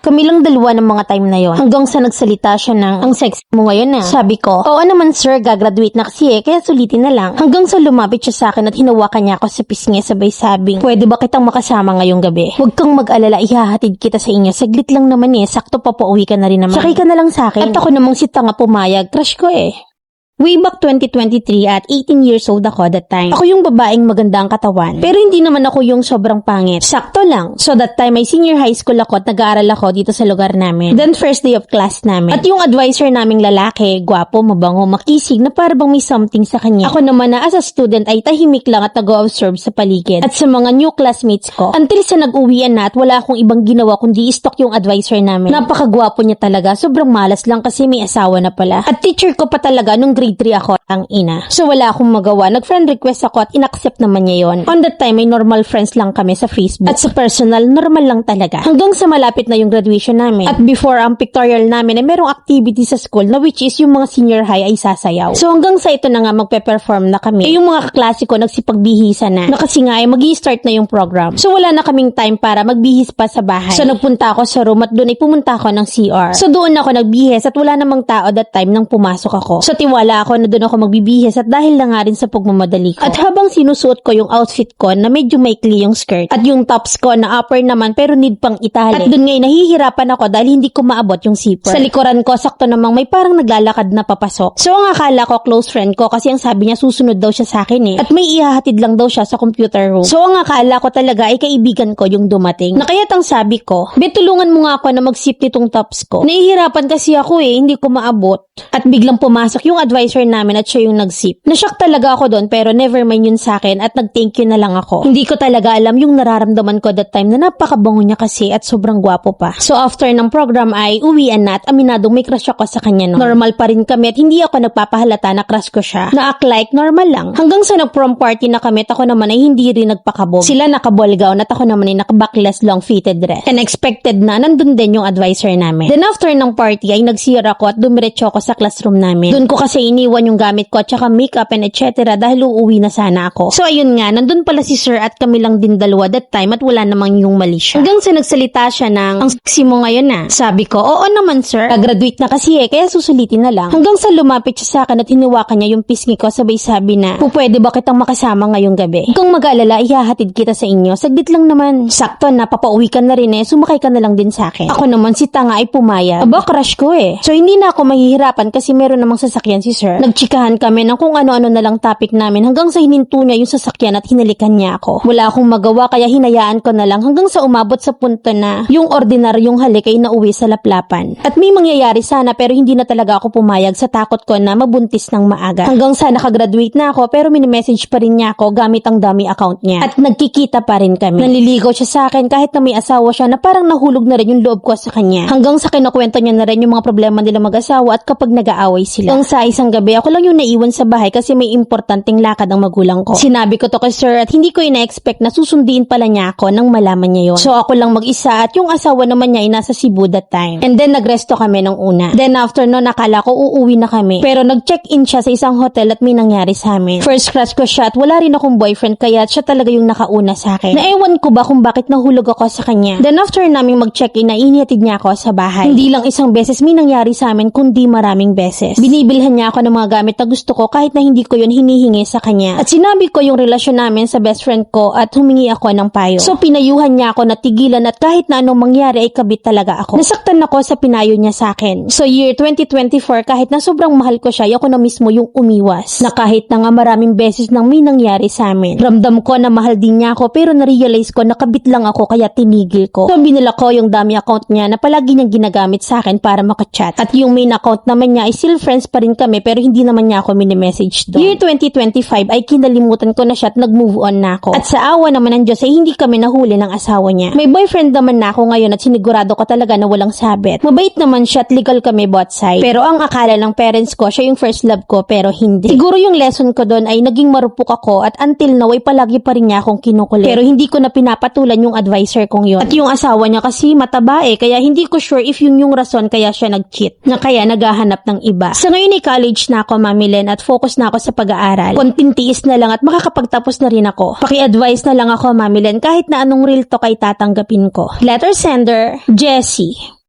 Kami lang dalawa ng mga time na yon. Hanggang sa nagsalita siya ng, ang sex mo ngayon na. Sabi ko, oo naman sir, gagraduate na kasi kaya sulitin na lang. Hanggang sa lumapit siya sa akin at hinawakan niya ako sa pisngi sabay sabing, pwede ba kitang makasama ngayong gabi? Huwag kang mag-alala, ihahatid kita sa inyo. Saglit lang naman sakto papauwi ka na rin naman. Sakay ka na lang sa akin. At ako namang si tanga pumayag, crush ko Way back 2023 at 18 years old ako that time. Ako yung babaeng maganda ang katawan. Pero hindi naman ako yung sobrang pangit. Sakto lang. So that time ay senior high school ako at nag-aaral ako dito sa lugar namin. Then first day of class namin. At yung advisor naming lalaki, gwapo, mabango, makisig na para bang may something sa kanya. Ako naman na as a student ay tahimik lang at nag-o-observe sa paligid. At sa mga new classmates ko, until sa nag-uwian na at wala akong ibang ginawa kundi i-stalk yung advisor namin. Napakagwapo niya talaga. Sobrang malas lang kasi may asawa na pala. At teacher ko pa talaga nung grade 3 ako, ang ina. So wala akong magawa. Nag-friend request ako at inaccept naman niya yon. On that time, may normal friends lang kami sa Facebook. At sa personal, normal lang talaga. Hanggang sa malapit na yung graduation namin. At before ang pictorial namin ay merong activity sa school na which is yung mga senior high ay sasayaw. So hanggang sa ito na nga magpe-perform na kami. Yung mga kaklase ko nagsipagbihisa na. Kasi nga ay mag-i-start na yung program. So wala na kaming time para magbihis pa sa bahay. So nagpunta ako sa room at doon ay pumunta ako ng CR. So doon ako nagbihis at wala namang tao that time nang pumasok ako. So tiwala ako na doon ako magbibihis at dahil na nga rin sa pagmamadali ko. At habang sinusuot ko yung outfit ko na medyo maikli yung skirt at yung tops ko na upper naman pero need pang itali. At doon ngayon nahihirapan ako dahil hindi ko maabot yung zipper. Sa likuran ko sakto namang may parang naglalakad na papasok. So ang akala ko close friend ko kasi ang sabi niya susunod daw siya sa akin At may ihahatid lang daw siya sa computer room. So ang akala ko talaga ay kaibigan ko yung dumating. Na kaya't ang sabi ko, betulungan mo nga ako na mag-zip nitong tops ko. Nahihirapan kasi ako hindi ko maabot. At biglang pumasok yung advisor namin at siya yung nag-zip. Nashock talaga ako doon pero never mind yun sa akin at nag-thank you na lang ako. Hindi ko talaga alam yung nararamdaman ko that time na napakabango niya kasi at sobrang gwapo pa. So after ng program ay uwian na at aminadong may crush ako sa kanya no. Normal pa rin kami at hindi ako nagpapahalata na crush ko siya. Na-act like normal lang. Hanggang sa nag-prom party na kami at ako naman ay hindi rin nagpakabog. Sila nakaball gown at ako naman ay nakabackless long fitted dress. And expected na nandun din yung advisor namin. Then after ng party ay nag-CR ako at dumiretso ako sa classroom namin. Doon ko kasi iniwan yung gamit ko at saka makeup and etc. dahil uuwi na sana ako. So ayun nga, nandun pala si sir at kami lang din dalawa that time at wala namang yung mali siya. Hanggang sa nagsalita siya ng, ang sexy mo ngayon na. Sabi ko, oo naman sir. Graduate na kasi kaya susulitin na lang. Hanggang sa lumapit siya sa akin at hiniwakan niya yung pisngi ko sabay sabi na, pwede ba kitang makasama ngayong gabi? Huwag kang mag-alala, ihahatid kita sa inyo. Saglit lang naman. Sakto na, papauwi ka na rin sumakay ka na lang din sa akin. Ako naman si tanga ay pumayag. Aba, crush ko So hindi na ako mahihirapan kasi meron namang sasakyan si sir. Nagchikahan kami ng kung ano-ano na lang topic namin hanggang sa hininto niya yung sasakyan at hinalikan niya ako. Wala akong magawa kaya hinayaan ko na lang hanggang sa umabot sa punto na yung ordinaryong halik ay nauwi sa laplapan. At may mangyayari sana pero hindi na talaga ako pumayag sa takot ko na mabuntis ng maaga. Hanggang sa nakagraduate na ako pero mini-message pa rin niya ako gamit ang dummy account niya. At nagkikita pa rin kami. Nanliligaw siya sa akin kahit na may asawa siya na parang nahulog na rin yung loob ko sa kanya. Hanggang sa kinukwento niya na rin yung mga problema nila mag-asawa at kapag nag-aaway sila. Hanggang sa isang gabi ako lang yung naiwan sa bahay kasi may importanteng lakad ang magulang ko. Sinabi ko to kay sir at hindi ko ina-expect na susundiin pala niya ako nang malaman niya yon. So ako lang mag-isa at yung asawa naman niya ay nasa Cebu that time. And then nagresto kami nung una. Then after no nakala ko uuwi na kami. Pero nag-check-in siya sa isang hotel at may nangyari sa amin. First crush ko siya at wala rin akong boyfriend kaya siya talaga yung nakauna sa akin. Naewan ko ba kung bakit nahulog ako sa kanya. Then after naming mag-check-in na inihatid niya ako sa bahay. Hindi lang isang beses may nangyari sa amin kundi maraming beses. Binibilhan niya ako ng mga gamit na gusto ko kahit na hindi ko yun hinihingi sa kanya. At sinabi ko yung relasyon namin sa best friend ko at humingi ako ng payo. So pinayuhan niya ako na tigilan at kahit na anong mangyari ay kabit talaga ako. Nasaktan ako sa pinayo niya sa akin. So year 2024 kahit na sobrang mahal ko siya, ako na mismo yung umiwas. Na kahit na nga maraming beses nang may nangyari sa amin. Ramdam ko na mahal din niya ako pero na-realize ko na kabit lang ako kaya tinigil ko. So binila ko yung dummy account niya na palagi niyang ginagamit sa akin para makachat. At yung main account naman niya ay still friends pa rin kami pero hindi naman niya ako mini-message doon. Year 2025 ay kinalimutan ko na siya at nag-move on na ako. At sa awa naman ng Diyos ay hindi kami nahuli ng asawa niya. May boyfriend naman na ako ngayon at sinigurado ko talaga na walang sabit. Mabait naman siya at legal kami both side. Pero ang akala ng parents ko siya yung first love ko pero hindi. Siguro yung lesson ko doon ay naging marupok ako at until now ay palagi pa rin niya akong kinukulit. Pero hindi ko na pinapatulan yung advisor kong yun. At yung asawa niya kasi mataba kaya hindi ko sure if yun yung rason kaya siya nag-cheat. Na kaya naghahanap ng iba. Sa ngayon ay college na ako Mami Len at focus na ako sa pag-aaral. Konting tiis na lang at makakapagtapos na rin ako. Paki-advise na lang ako Mami Len kahit na anong real talk ay tatanggapin ko. Letter sender, Jessie.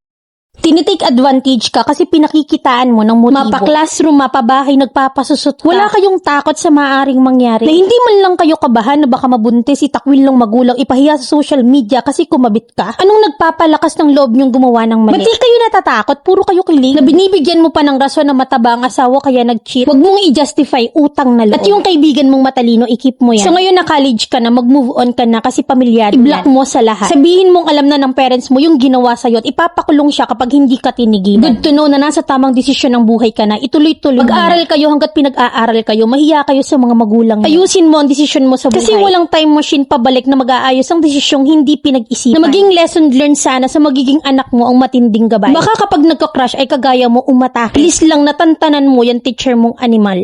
Tinitake advantage ka kasi pinakikitaan mo ng motibo. Mapa-classroom, mapabahay, nagpapasusot ka. Wala kayong takot sa maaaring mangyari. Na hindi man lang kayo kabahan na baka mabuntis, itakwil ng magulang, ipahiya sa social media kasi kumabit ka. Anong nagpapalakas ng loob niyong gumawa ng mali? Ba't di kayo natatakot? Puro kayo kilig. Na binibigyan mo pa ng rason na mataba ang asawa kaya nag-cheat. Huwag mong i-justify utang na loob. At yung kaibigan mong matalino, i-keep mo yan. So ngayon na college ka na, mag-move on ka na kasi pamilyar. I-block mo sa lahat. Sabihin mong alam na ng parents mo yung ginawa sa'yo at ipapakulong siya kapag hindi ka tinigilan. Good to know na nasa tamang desisyon ng buhay ka na. Ituloy-tuloy. Mag-aaral kayo hanggat pinag-aaral kayo. Mahiya kayo sa mga magulang. Ayusin mo ang desisyon mo sa buhay. Kasi walang time machine pabalik na mag-aayos ang desisyong hindi pinag-isipan. Na maging lesson learned sana sa magiging anak mo ang matinding gabay. Baka kapag nagka-crush ay kagaya mo umatake. Please lang natantanan mo yung teacher mong animal.